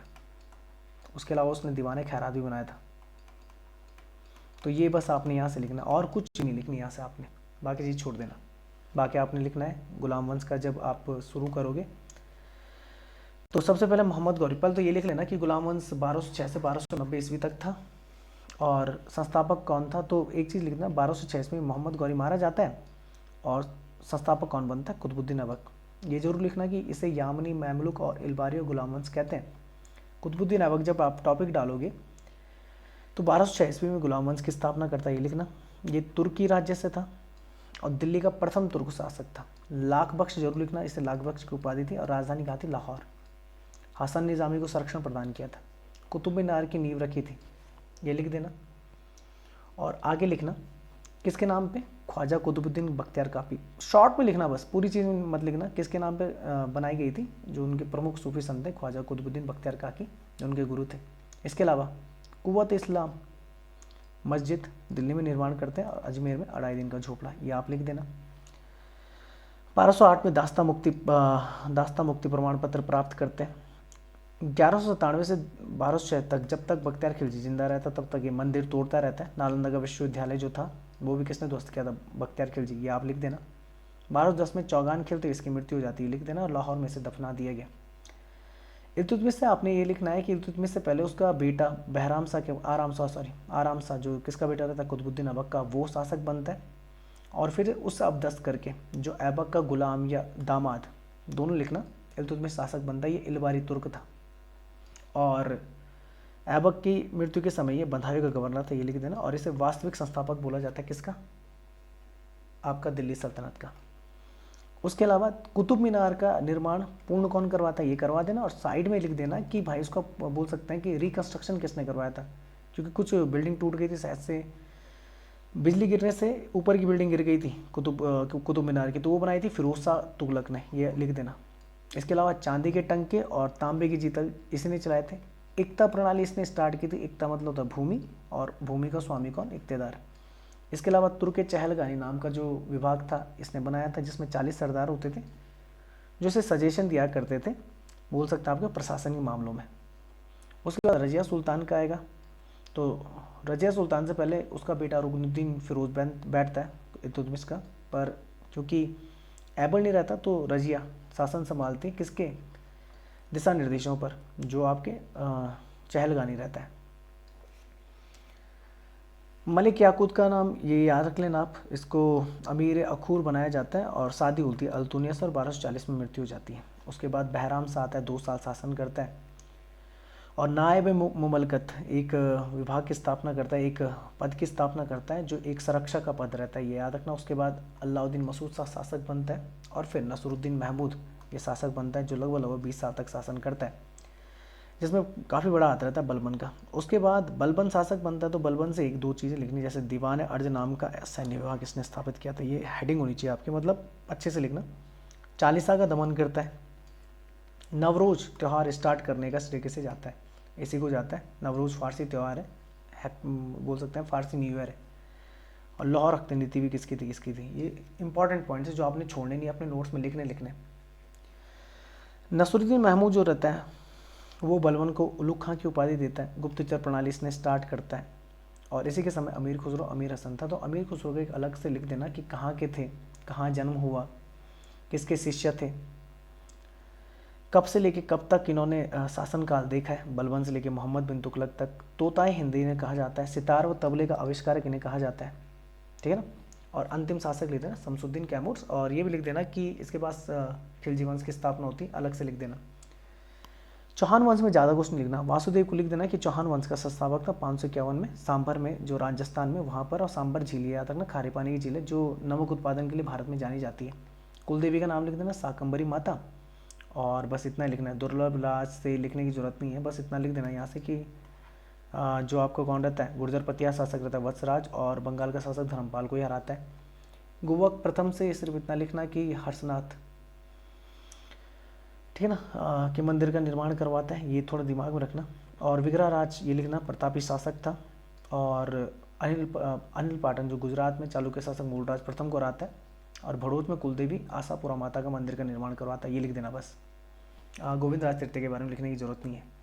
उसके अलावा उसने दीवाने खैरात भी बनाया था। तो ये बस आपने यहाँ से लिखना, और कुछ नहीं लिखनी यहाँ से आपने, बाकी चीज़ छोड़ देना। बाकी आपने लिखना है गुलाम वंश का जब आप शुरू करोगे तो सबसे पहले मोहम्मद गौरी, पहले तो ये लिख लेना कि गुलाम वंश 1206 से 1290 ईस्वी तक था। और संस्थापक कौन था? तो एक चीज़ लिखना, 1206 में मोहम्मद गौरी मारा जाता है और संस्थापक कौन बनता है? कुतुबुद्दीन ऐबक। ये जरूर लिखना कि इसे यामनी, मैमलुक और इलबारी और गुलाम वंश कहते हैं। कुतुबुद्दीन ऐबक जब आप टॉपिक डालोगे तो 1206 ईस्वी में गुलाम वंश की स्थापना करता है, ये लिखना। ये तुर्की राज्य से था और दिल्ली का प्रथम तुर्क शासक था। लाख बख्श जरूर लिखना, इसे लाख बख्श की उपाधि थी और राजधानी कहाँ थी? लाहौर। हसन निज़ामी को संरक्षण प्रदान किया था। कुतुब मीनार की नींव रखी थी, ये लिख देना। और आगे लिखना किसके नाम पे? ख्वाजा कुतुबुद्दीन बख्तियार काकी। शॉर्ट में लिखना, बस पूरी चीज़ मत लिखना। किसके नाम पे बनाई गई थी? जो उनके प्रमुख सूफी संत थे, ख्वाजा कुतुबुद्दीन बख्तियार काकी, जो उनके गुरु थे। इसके अलावा कुव्वत इस्लाम मस्जिद दिल्ली में निर्माण करते हैं और अजमेर में अढ़ाई दिन का झोपड़ा, ये आप लिख देना। 1208 में दास्ता मुक्ति प्रमाण पत्र प्राप्त करते हैं। 1197 से 1206 तक, जब तक बख्तियार खिलजी जिंदा रहता तब तक ये मंदिर तोड़ता रहता है। नालंदा का विश्वविद्यालय जो था वो भी किसने ध्वस्त किया था? बख्तियार खिलजी, ये आप लिख देना। 1210 में चौगान खिलते इसकी मृत्यु हो जाती है, लिख देना। और लाहौर में से दफना दिया गया। इल्तुतमिश से आपने ये लिखना है कि इल्तुतमिश से पहले उसका बेटा आराम शाह जो किसका बेटा रहता है? कुतुबुद्दीन ऐबक का, वो शासक बनता है। और फिर उससे अपदस्त करके जो ऐबक का गुलाम या दामाद, दोनों लिखना, इल्तुतमिश शासक बनता है। ये इलबारी तुर्क था और ऐबक की मृत्यु के समय ये बंधावे का गवर्नर था, ये लिख देना। और इसे वास्तविक संस्थापक बोला जाता है किसका? आपका दिल्ली सल्तनत का। उसके अलावा कुतुब मीनार का निर्माण पूर्ण कौन करवाता है, ये करवा देना, और साइड में लिख देना कि भाई उसका बोल सकते हैं कि रिकंस्ट्रक्शन किसने करवाया था, क्योंकि कुछ बिल्डिंग टूट गई थी शायद से, बिजली गिरने से ऊपर की बिल्डिंग गिर गई थी कुतुब मीनार की, तो वो बनाई थी फिरोज शाह तुगलक ने, ये लिख देना। इसके अलावा चांदी के टंके और तांबे की जीतल इसी ने चलाए थे। एकता प्रणाली इसने स्टार्ट की थी, एकता मतलब होता है भूमि, और भूमि का स्वामी कौन, इक्तेदार। इसके अलावा तुर्क चहलगानी नाम का जो विभाग था इसने बनाया था, जिसमें 40 सरदार होते थे जो इसे सजेशन दिया करते थे, बोल सकते हैं आपके प्रशासनिक मामलों में। उसके बाद रजिया सुल्तान का आएगा, तो रजिया सुल्तान से पहले उसका बेटा रुकनुद्दीन फिरोज बैठता है इल्तुतमिश का, पर क्योंकि एबल नहीं रहता तो रजिया शासन संभालती किसके दिशा निर्देशों पर, जो आपके चहलगानी रहता है। मलिक याकूत का नाम ये याद रख लेना आप, इसको अमीर अखूर बनाया जाता है और शादी होती है अल्तुनिया से और 1240 में मृत्यु हो जाती है। उसके बाद बहराम सा आता है, 2 साल शासन करता है, और नायब मुमलकत एक विभाग की स्थापना करता है, एक पद की स्थापना करता है जो एक संरक्षक का पद रहता है, ये याद रखना। उसके बाद अलाउद्दीन मसूद सा शासक बनता है, और फिर नसरुद्दीन महमूद ये शासक बनता है जो लगभग 20 साल तक शासन करता है, जिसमें काफ़ी बड़ा हाथ रहता है बलबन का। उसके बाद बलबन शासक बनता है, तो बलबन से 1-2 चीज़ें लिखनी, जैसे दीवान अर्ज नाम का सैन्य विभाग इसने स्थापित किया था, ये हेडिंग होनी चाहिए आपकी, मतलब अच्छे से लिखना। चालीसा का दमन करता है, नवरोज़ त्यौहार स्टार्ट करने का श्रेय से जाता है, इसी को जाता है। नवरोज़ फारसी त्यौहार है, बोल सकते हैं फारसी न्यू ईयर है। और लाहौर रखते नीति भी किसकी थी, ये इंपॉर्टेंट पॉइंट्स है जो आपने छोड़ने नहीं, अपने नोट्स में लिखने। नसरुद्दीन महमूद जो रहता है वो बलबन को उलुग खां की उपाधि देता है, गुप्तचर प्रणाली इसने स्टार्ट करता है, और इसी के समय अमीर खुसरो अमीर हसन था। तो अमीर खुसरो को एक अलग से लिख देना कि कहाँ के थे, कहाँ जन्म हुआ, किसके शिष्य थे, कब से लेके कब तक इन्होंने शासनकाल देखा है, बलबन से लेके मोहम्मद बिन तुगलक तक। तोताए हिंदी इन्हें कहा जाता है, सितार व तबले का आविष्कारक इन्हें कहा जाता है, ठीक है ना। और अंतिम शासक लिख देना शमसुद्दीन कैमूर, और ये भी लिख देना कि इसके पास खिलजी वंश की स्थापना होती, अलग से लिख देना। चौहान वंश में ज़्यादा कुछ नहीं लिखना, वासुदेव को लिख देना कि चौहान वंश का संस्थापक था 551 में सांभर में, जो राजस्थान में वहाँ पर, और सांभर झील याद रखना, खारे पानी की झील है जो नमक उत्पादन के लिए भारत में जानी जाती है। कुलदेवी का नाम लिख देना शाकंभरी माता, और बस इतना ही लिखना है, दुर्लभ राज से लिखने की जरूरत नहीं है, बस इतना लिख देना यहाँ से कि जो आपका कौन रहता है, गुर्जर पतिया शासक रहता है वत्सराज, और बंगाल का शासक धर्मपाल को ही हराता है। गुवक प्रथम से सिर्फ इतना लिखना कि हर्षनाथ, ठीक है ना, कि मंदिर का निर्माण करवाता है, ये थोड़ा दिमाग में रखना। और विग्रह राज ये लिखना प्रतापी शासक था, और अनिल पाटन जो गुजरात में चालुक्य शासक मूलराज प्रथम को हराता है, और भड़ोच में कुलदेवी आशापुरा माता का मंदिर का निर्माण करवाता है, ये लिख देना बस। गोविंद राज तृतीय के बारे में लिखने की जरूरत नहीं है।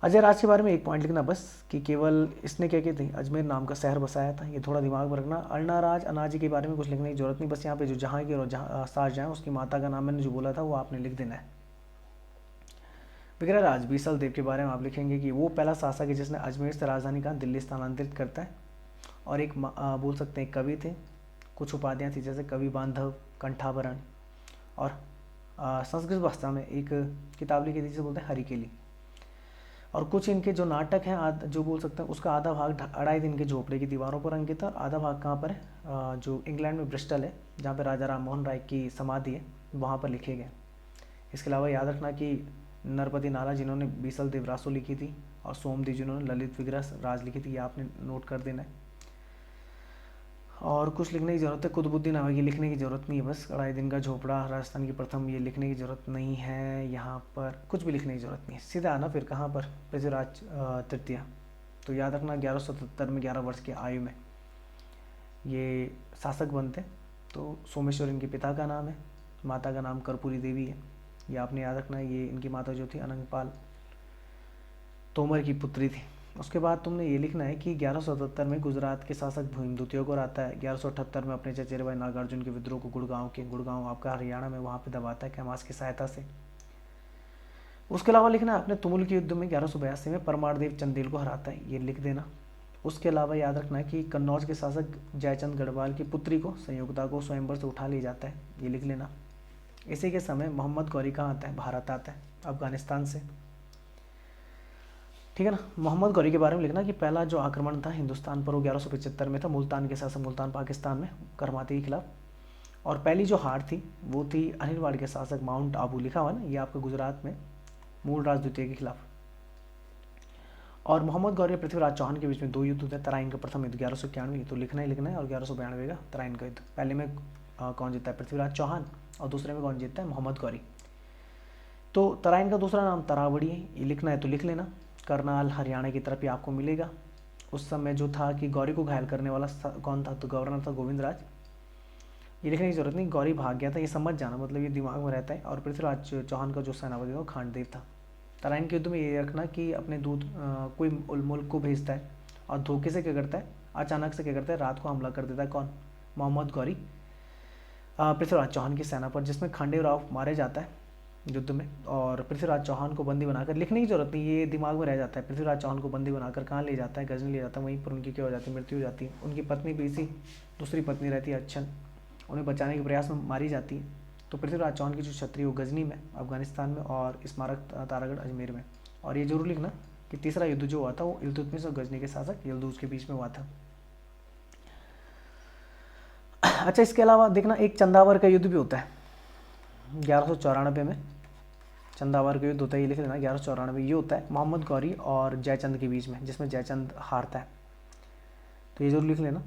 अजय राज के बारे में एक पॉइंट लिखना बस, कि केवल इसने क्या की थी, अजमेर नाम का शहर बसाया था, ये थोड़ा दिमाग में रखना। अरना राज अनाजी के बारे में कुछ लिखने की जरूरत नहीं, बस यहाँ पे जो जहाँ की और शाहजहाँ उसकी माता का नाम मैंने जो बोला था वो आपने लिख देना है। विग्रह राज बीसल देव के बारे में आप लिखेंगे कि वो पहला शासक है जिसने अजमेर से राजधानी का दिल्ली स्थानांतरित करता है, और एक बोल सकते हैं कवि थे, कुछ उपाधियाँ थी जैसे कवि बांधव, कंठाभरण, और संस्कृत भाषा में एक किताब लिखी थी जिसे बोलते हैं हरिकेली। और कुछ इनके जो नाटक हैं जो बोल सकते हैं उसका आधा भाग 2.5 दिन के झोपड़े की दीवारों पर अंकित है, और आधा भाग कहाँ पर है, जो इंग्लैंड में ब्रिस्टल है जहाँ पर राजा राम मोहन राय की समाधि है, वहाँ पर लिखे गए। इसके अलावा याद रखना कि नरपति नाला जिन्होंने बीसल देवरासो लिखी थी, और सोमदेव जिन्होंने ललित विग्रह राज लिखी थी, ये आपने नोट कर देना है। और कुछ लिखने की ज़रूरत है, कुतुबुद्दीन ऐबक लिखने की ज़रूरत नहीं है, बस 2.5 दिन का झोपड़ा, राजस्थान की प्रथम, ये लिखने की ज़रूरत नहीं है, यहाँ पर कुछ भी लिखने की ज़रूरत नहीं है। सीधा आना फिर कहाँ पर, पृथ्वीराज तृतीय। तो याद रखना 1177 में 11 वर्ष की आयु में ये शासक बनते। तो सोमेश्वर इनके पिता का नाम है, माता का नाम कर्पूरी देवी है, ये आपने याद रखना है। ये इनकी माता जो थी अनंगपाल तोमर की पुत्री थी। उसके बाद तुमने ये लिखना है कि 1177 में गुजरात के शासक भीमद्वितीय को हराता है, 1178 में अपने चचेरे भाई नागार्जुन के विद्रोह को गुड़गांव आपका हरियाणा में वहाँ पे दबाता है कैमास की सहायता से। उसके अलावा लिखना है अपने तुमुल के युद्ध में 1182 में परमारदेव चंदेल को हराता है, ये लिख देना। उसके अलावा याद रखना है कि कन्नौज के शासक जयचंद गढ़वाल की पुत्री को संयोगता को स्वयंवर से उठा लिया जाता है, ये लिख लेना। इसी के समय मोहम्मद गौरी कहाँ आता है, भारत आता है अफगानिस्तान से, ठीक है ना। मोहम्मद गौरी के बारे में लिखना कि पहला जो आक्रमण था हिंदुस्तान पर वो 1175 में था, मुल्तान के शासक मुल्तान पाकिस्तान में करमाती के खिलाफ। और पहली जो हार थी वो थी अनिलवाड़ के शासक माउंट आबू, लिखा हुआ ना, ये आपका गुजरात में, मूलराज द्वितीय के खिलाफ। और मोहम्मद गौरी पृथ्वीराज चौहान के बीच में 2 युद्ध होते हैं। तराइन का प्रथम युद्ध 1191, तो लिखना ही लिखना है, और 1192 का तराइन का युद्ध। पहले में कौन जीतता है? पृथ्वीराज चौहान, और दूसरे में कौन जीतता है? मोहम्मद गौरी। तो तराइन का दूसरा नाम तरावड़ी है, ये लिखना है तो लिख लेना। करनाल हरियाणा की तरफ ही आपको मिलेगा। उस समय जो था कि गौरी को घायल करने वाला कौन था? तो गवर्नर था गोविंद राज। ये लिखने की जरूरत नहीं, गौरी भाग गया था, ये समझ जाना, मतलब ये दिमाग में रहता है। और पृथ्वीराज चौहान का जो सेनापति था वो खांडदेव था। तराइन के युद्ध में ये रखना कि अपने दूत कोई मुल्क को भेजता है और धोखे से क्या करता है, अचानक से क्या करता है, रात को हमला कर देता है। कौन? मोहम्मद गौरी पृथ्वीराज चौहान की सेना पर, जिसमें खांडेव राव मारे जाता है युद्ध में। और पृथ्वीराज चौहान को बंदी बनाकर, लिखने की जरूरत नहीं, ये दिमाग में रह जाता है। पृथ्वीराज चौहान को बंदी बनाकर कहाँ ले जाता है? गजनी ले जाता है। वहीं पर उनकी क्या हो जाती है? मृत्यु हो जाती है। उनकी पत्नी भी इसी, दूसरी पत्नी रहती है अच्छन, उन्हें बचाने के प्रयास में मारी जाती है। तो पृथ्वीराज चौहान की जो छत्री वो गजनी में, अफगानिस्तान में, और स्मारक तारागढ़ अजमेर में। और ये जरूर लिखना कि तीसरा युद्ध जो हुआ था वो इल्तुतमिश और गजनी के शासक यल्दूज के बीच में हुआ था। अच्छा, इसके अलावा देखना एक चंदावर का युद्ध भी होता है 1194 में। चंदावर का युद्ध होता है, ये लिख लेना 1194। ये होता है मोहम्मद गौरी और जयचंद के बीच में, जिसमें जयचंद हारता है, तो ये जरूर लिख लेना।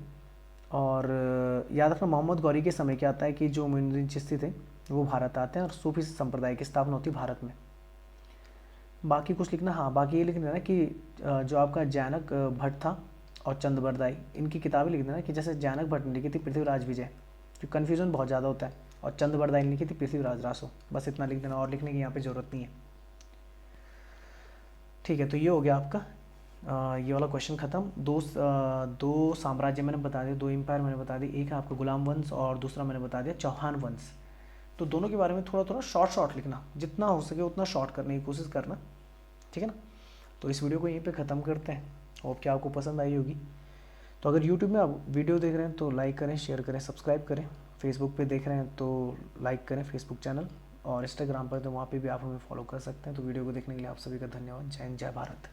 और याद रखना मोहम्मद गौरी के समय क्या आता है कि जो मोइनुद्दीन चिश्ती थे वो भारत आते हैं और सूफी संप्रदाय की स्थापना होती है भारत में। बाकी कुछ लिखना, हाँ बाकी ये लिख देना कि जो आपका जैनक भट्ट था और चंदबरदाई, इनकी किताबें लिख देना कि जैसे जैनक भट्ट ने लिखी थी पृथ्वीराज विजय, जो कन्फ्यूजन बहुत ज़्यादा होता है, और चंदबरदाई ने लिखी थी पृथ्वीराज रासो। बस इतना लिख देना, और लिखने की यहाँ पे ज़रूरत नहीं है। ठीक है, तो ये हो गया आपका ये वाला क्वेश्चन खत्म। दो साम्राज्य मैंने बता दिए, 2 एम्पायर मैंने बता दी। एक है आपका गुलाम वंश और दूसरा मैंने बता दिया चौहान वंश। तो दोनों के बारे में थोड़ा थोड़ा शॉर्ट लिखना, जितना हो सके उतना शॉर्ट करने की कोशिश करना, ठीक है ना। तो इस वीडियो को यहीं पे ख़त्म करते हैं। होप कि आपको पसंद आई होगी। तो अगर यूट्यूब में आप वीडियो देख रहे हैं तो लाइक करें, शेयर करें, सब्सक्राइब करें। फेसबुक पे देख रहे हैं तो लाइक करें फेसबुक चैनल, और इंस्टाग्राम पर तो वहाँ पे भी आप हमें फॉलो कर सकते हैं। तो वीडियो को देखने के लिए आप सभी का धन्यवाद। जय हिंद, जय भारत।